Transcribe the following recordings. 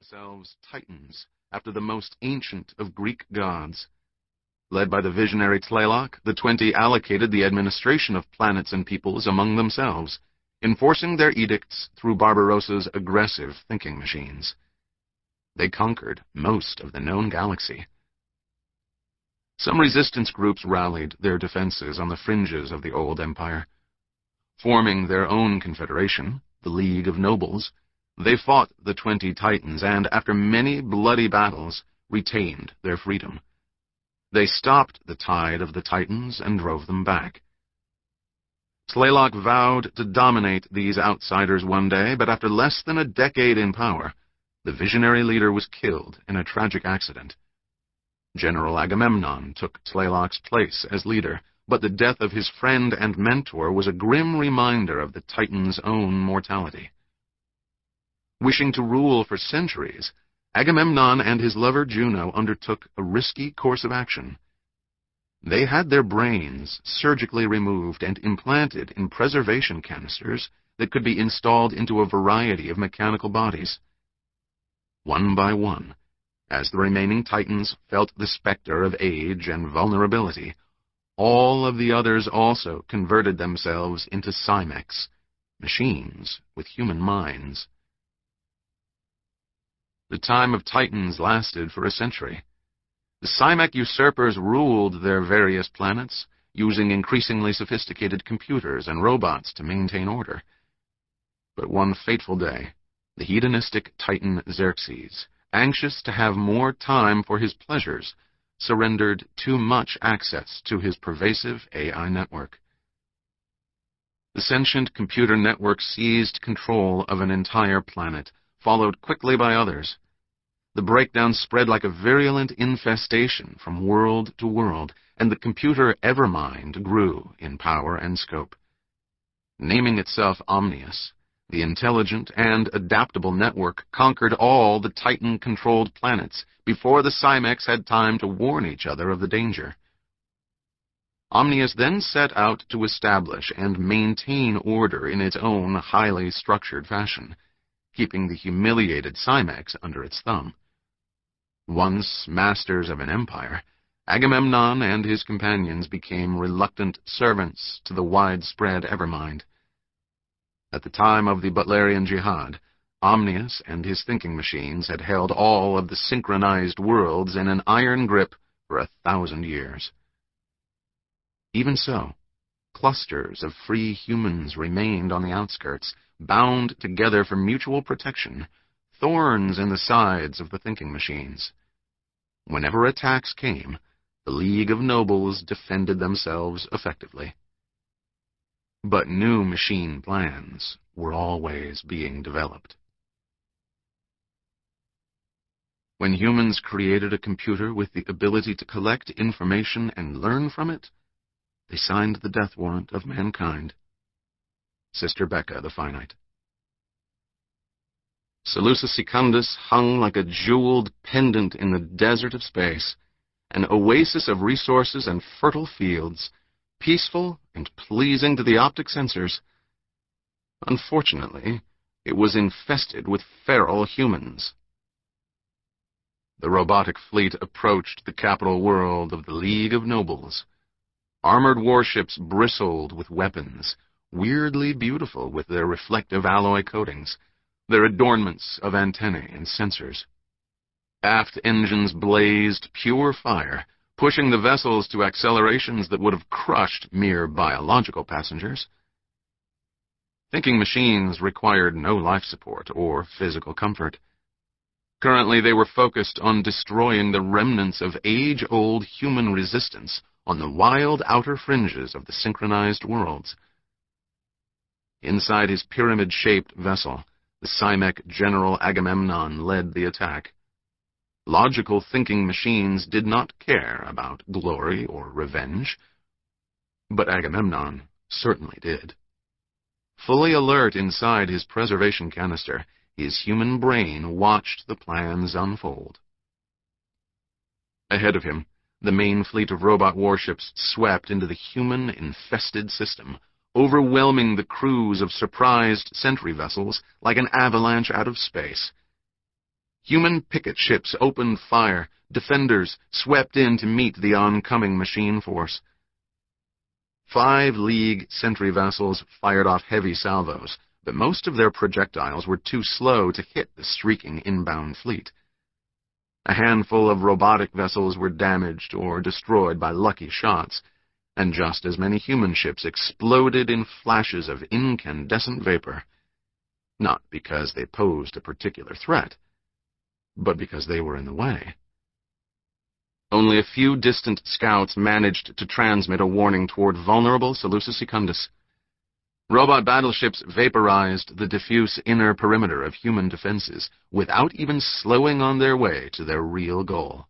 themselves Titans, after the most ancient of Greek gods. Led by the visionary Tlaloc, the 20 allocated the administration of planets and peoples among themselves, enforcing their edicts through Barbarossa's aggressive thinking machines. They conquered most of the known galaxy. Some resistance groups rallied their defenses on the fringes of the old empire. Forming their own confederation, the League of Nobles, they fought the 20 Titans and, after many bloody battles, retained their freedom. They stopped the tide of the Titans and drove them back. Tlaloc vowed to dominate these outsiders one day, but after less than a decade in power, the visionary leader was killed in a tragic accident. General Agamemnon took Tlaloc's place as leader, but the death of his friend and mentor was a grim reminder of the Titans' own mortality. Wishing to rule for centuries, Agamemnon and his lover Juno undertook a risky course of action. They had their brains surgically removed and implanted in preservation canisters that could be installed into a variety of mechanical bodies. One by one, as the remaining Titans felt the specter of age and vulnerability, all of the others also converted themselves into cymeks, machines with human minds. The time of Titans lasted for a century. The cymek usurpers ruled their various planets, using increasingly sophisticated computers and robots to maintain order. But one fateful day, the hedonistic Titan Xerxes, anxious to have more time for his pleasures, surrendered too much access to his pervasive AI network. The sentient computer network seized control of an entire planet, followed quickly by others. The breakdown spread like a virulent infestation from world to world, and the computer Evermind grew in power and scope. Naming itself Omnius, the intelligent and adaptable network conquered all the Titan-controlled planets before the cymeks had time to warn each other of the danger. Omnius then set out to establish and maintain order in its own highly structured fashion, keeping the humiliated cymeks under its thumb. Once masters of an empire, Agamemnon and his companions became reluctant servants to the widespread Evermind. At the time of the Butlerian Jihad, Omnius and his thinking machines had held all of the synchronized worlds in an iron grip for 1,000 years. Even so, clusters of free humans remained on the outskirts, bound together for mutual protection, thorns in the sides of the thinking machines. Whenever attacks came, the League of Nobles defended themselves effectively. But new machine plans were always being developed. When humans created a computer with the ability to collect information and learn from it, they signed the death warrant of mankind. Sister Becca the Finite. Seleucus Secundus hung like a jeweled pendant in the desert of space, an oasis of resources and fertile fields, peaceful and pleasing to the optic sensors. Unfortunately, it was infested with feral humans. The robotic fleet approached the capital world of the League of Nobles. Armored warships bristled with weapons, weirdly beautiful with their reflective alloy coatings, their adornments of antennae and sensors. Aft engines blazed pure fire, pushing the vessels to accelerations that would have crushed mere biological passengers. Thinking machines required no life support or physical comfort. Currently, they were focused on destroying the remnants of age-old human resistance on the wild outer fringes of the synchronized worlds. Inside his pyramid-shaped vessel, the cymek General Agamemnon led the attack. Logical thinking machines did not care about glory or revenge, but Agamemnon certainly did. Fully alert inside his preservation canister, his human brain watched the plans unfold. Ahead of him, the main fleet of robot warships swept into the human-infested system, overwhelming the crews of surprised sentry vessels like an avalanche out of space. Human picket ships opened fire. Defenders swept in to meet the oncoming machine force. 5 League sentry vessels fired off heavy salvos, but most of their projectiles were too slow to hit the streaking inbound fleet. A handful of robotic vessels were damaged or destroyed by lucky shots, and just as many human ships exploded in flashes of incandescent vapor, not because they posed a particular threat, but because they were in the way. Only a few distant scouts managed to transmit a warning toward vulnerable Seleucus Secundus. Robot battleships vaporized the diffuse inner perimeter of human defenses without even slowing on their way to their real goal.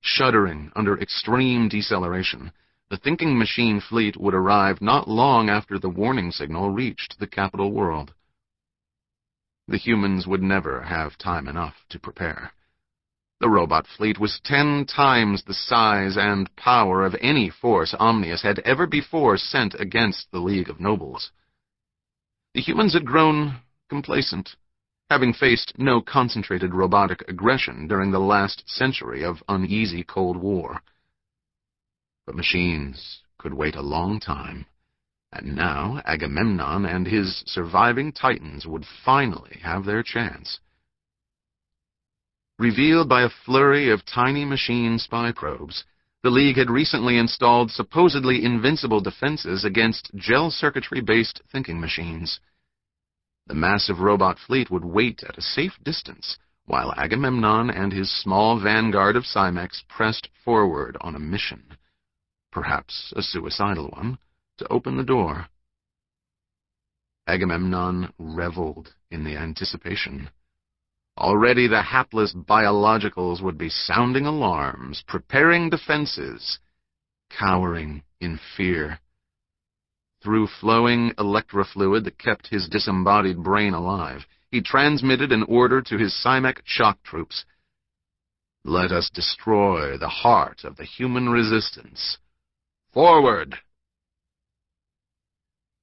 Shuddering under extreme deceleration, the thinking machine fleet would arrive not long after the warning signal reached the capital world. The humans would never have time enough to prepare. The robot fleet was 10 times the size and power of any force Omnius had ever before sent against the League of Nobles. The humans had grown complacent, having faced no concentrated robotic aggression during the last century of uneasy Cold War. But machines could wait a long time, and now Agamemnon and his surviving titans would finally have their chance. Revealed by a flurry of tiny machine spy probes, the League had recently installed supposedly invincible defenses against gel circuitry-based thinking machines. The massive robot fleet would wait at a safe distance while Agamemnon and his small vanguard of cymeks pressed forward on a mission, perhaps a suicidal one, to open the door. Agamemnon reveled in the anticipation. Already the hapless biologicals would be sounding alarms, preparing defenses, cowering in fear. Through flowing electrofluid that kept his disembodied brain alive, he transmitted an order to his cymek shock troops. Let us destroy the heart of the human resistance. Forward!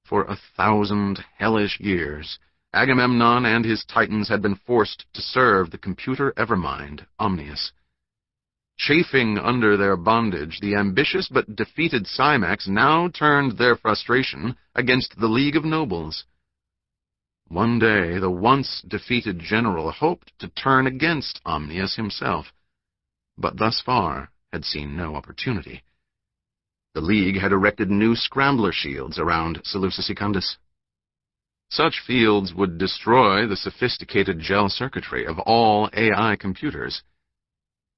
For 1,000 hellish years, Agamemnon and his titans had been forced to serve the computer evermind, Omnius. Chafing under their bondage, the ambitious but defeated cymeks now turned their frustration against the League of Nobles. One day, the once defeated general hoped to turn against Omnius himself, but thus far had seen no opportunity. The League had erected new scrambler shields around Seleucus Secundus. Such fields would destroy the sophisticated gel circuitry of all AI computers.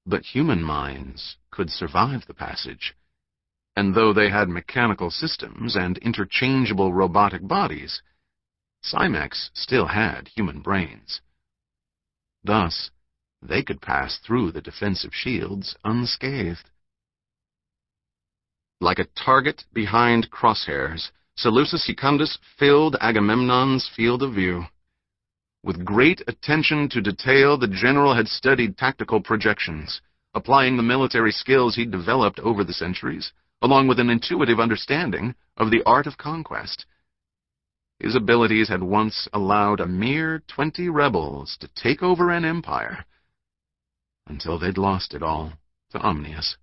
But human minds could survive the passage, and though they had mechanical systems and interchangeable robotic bodies, cymeks still had human brains. Thus, they could pass through the defensive shields unscathed. Like a target behind crosshairs, Seleucus Secundus filled Agamemnon's field of view. With great attention to detail, the general had studied tactical projections, applying the military skills he'd developed over the centuries, along with an intuitive understanding of the art of conquest. His abilities had once allowed a mere 20 rebels to take over an empire, until they'd lost it all to Omnius.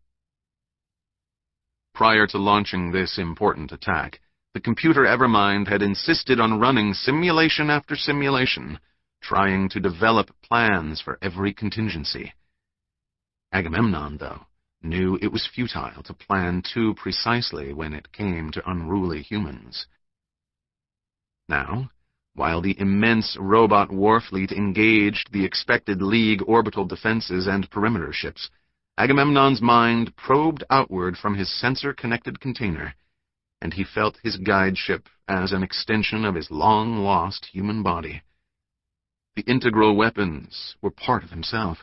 Prior to launching this important attack, the computer Evermind had insisted on running simulation after simulation, trying to develop plans for every contingency. Agamemnon, though, knew it was futile to plan too precisely when it came to unruly humans. Now, while the immense robot war fleet engaged the expected League orbital defenses and perimeter ships, Agamemnon's mind probed outward from his sensor-connected container, and he felt his guide ship as an extension of his long-lost human body. The integral weapons were part of himself.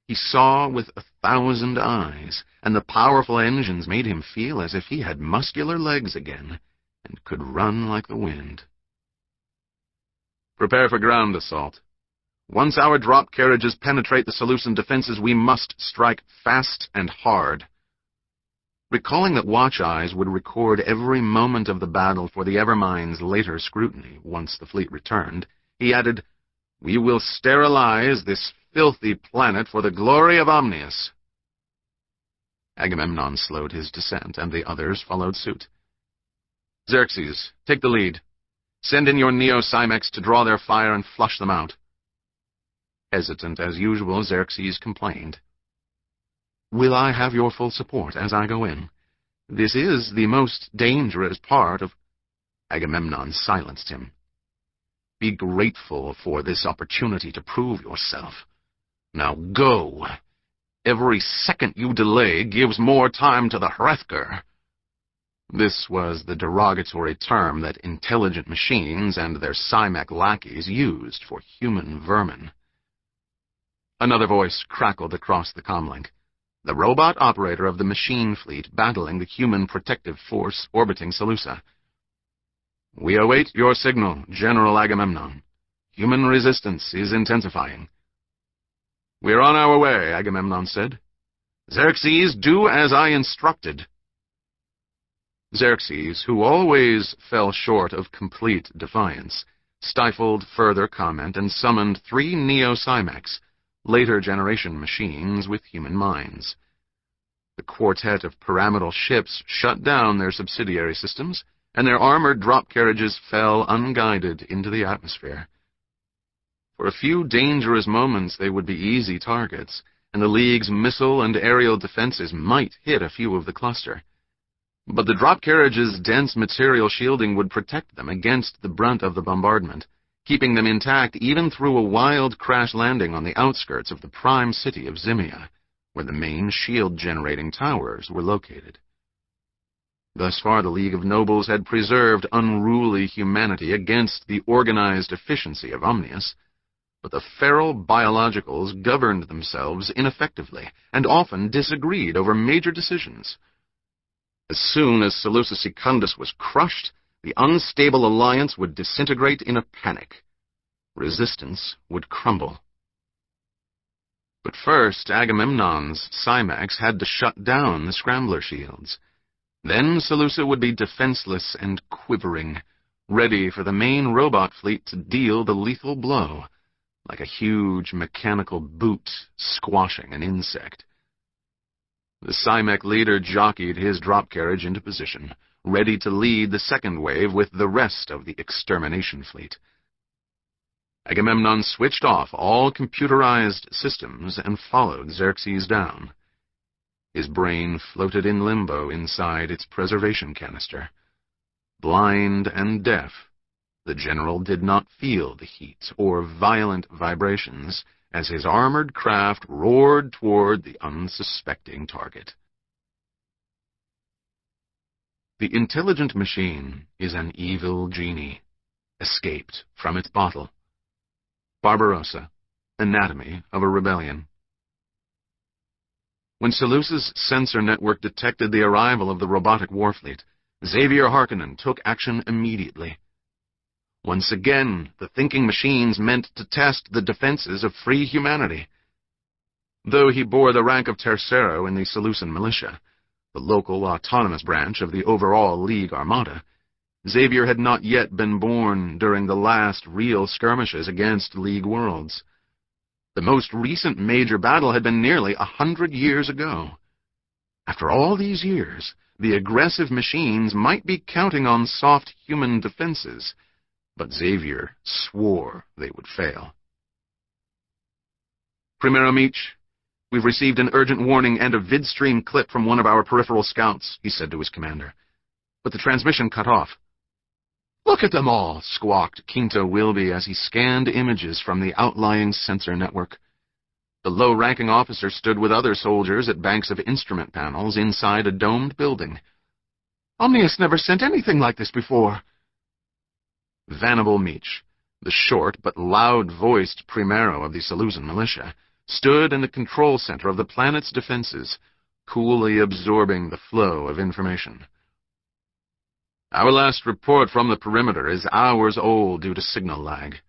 He saw with 1,000 eyes, and the powerful engines made him feel as if he had muscular legs again, and could run like the wind. Prepare for ground assault. Once our drop carriages penetrate the Seleucian defenses, we must strike fast and hard. Recalling that watch eyes would record every moment of the battle for the Evermind's later scrutiny once the fleet returned, he added, "We will sterilize this filthy planet for the glory of Omnius." Agamemnon slowed his descent, and the others followed suit. "Xerxes, take the lead. Send in your neo-cymeks to draw their fire and flush them out." Hesitant as usual, Xerxes complained. "Will I have your full support as I go in? This is the most dangerous part of—" Agamemnon silenced him. "Be grateful for this opportunity to prove yourself. Now go. Every second you delay gives more time to the Hrethker." This was the derogatory term that intelligent machines and their cymek lackeys used for human vermin. Another voice crackled across the comlink, the robot operator of the machine fleet battling the human protective force orbiting Seleucia. "We await your signal, General Agamemnon. Human resistance is intensifying." "We are on our way," Agamemnon said. "Xerxes, do as I instructed." Xerxes, who always fell short of complete defiance, stifled further comment and summoned 3 neo-cymeks, later-generation machines with human minds. The quartet of pyramidal ships shut down their subsidiary systems, and their armored drop carriages fell unguided into the atmosphere. For a few dangerous moments they would be easy targets, and the League's missile and aerial defenses might hit a few of the cluster. But the drop carriage's dense material shielding would protect them against the brunt of the bombardment, keeping them intact even through a wild crash landing on the outskirts of the prime city of Zimia, where the main shield-generating towers were located. Thus far, the League of Nobles had preserved unruly humanity against the organized efficiency of Omnius, but the feral biologicals governed themselves ineffectively and often disagreed over major decisions. As soon as Seleucia Secundus was crushed, the unstable alliance would disintegrate in a panic. Resistance would crumble. But first, Agamemnon's cymeks had to shut down the scrambler shields. Then Seleucia would be defenseless and quivering, ready for the main robot fleet to deal the lethal blow, like a huge mechanical boot squashing an insect. The cymek leader jockeyed his drop carriage into position, ready to lead the second wave with the rest of the extermination fleet. Agamemnon switched off all computerized systems and followed Xerxes down. His brain floated in limbo inside its preservation canister. Blind and deaf, the general did not feel the heat or violent vibrations as his armored craft roared toward the unsuspecting target. The intelligent machine is an evil genie, escaped from its bottle. Barbarossa, Anatomy of a Rebellion. When Seleucia's sensor network detected the arrival of the robotic warfleet, Xavier Harkonnen took action immediately. Once again, the thinking machines meant to test the defenses of free humanity. Though he bore the rank of Tercero in the Seleucian militia, the local autonomous branch of the overall League Armada, Xavier had not yet been born during the last real skirmishes against League worlds. The most recent major battle had been nearly 100 years ago. After all these years, the aggressive machines might be counting on soft human defenses, but Xavier swore they would fail. "Primero Meech, we've received an urgent warning and a vidstream clip from one of our peripheral scouts," he said to his commander. But the transmission cut off. "Look at them all," squawked Quinto Wilby as he scanned images from the outlying sensor network. The low-ranking officer stood with other soldiers at banks of instrument panels inside a domed building. "Omnius never sent anything like this before." Vanable Meech, the short but loud-voiced primero of the Seleucian militia, stood in the control center of the planet's defenses, coolly absorbing the flow of information. "Our last report from the perimeter is hours old due to signal lag.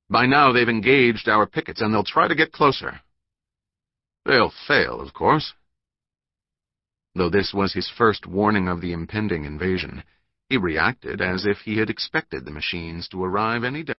By now they've engaged our pickets, and they'll try to get closer. They'll fail, of course." Though this was his first warning of the impending invasion, he reacted as if he had expected the machines to arrive any day.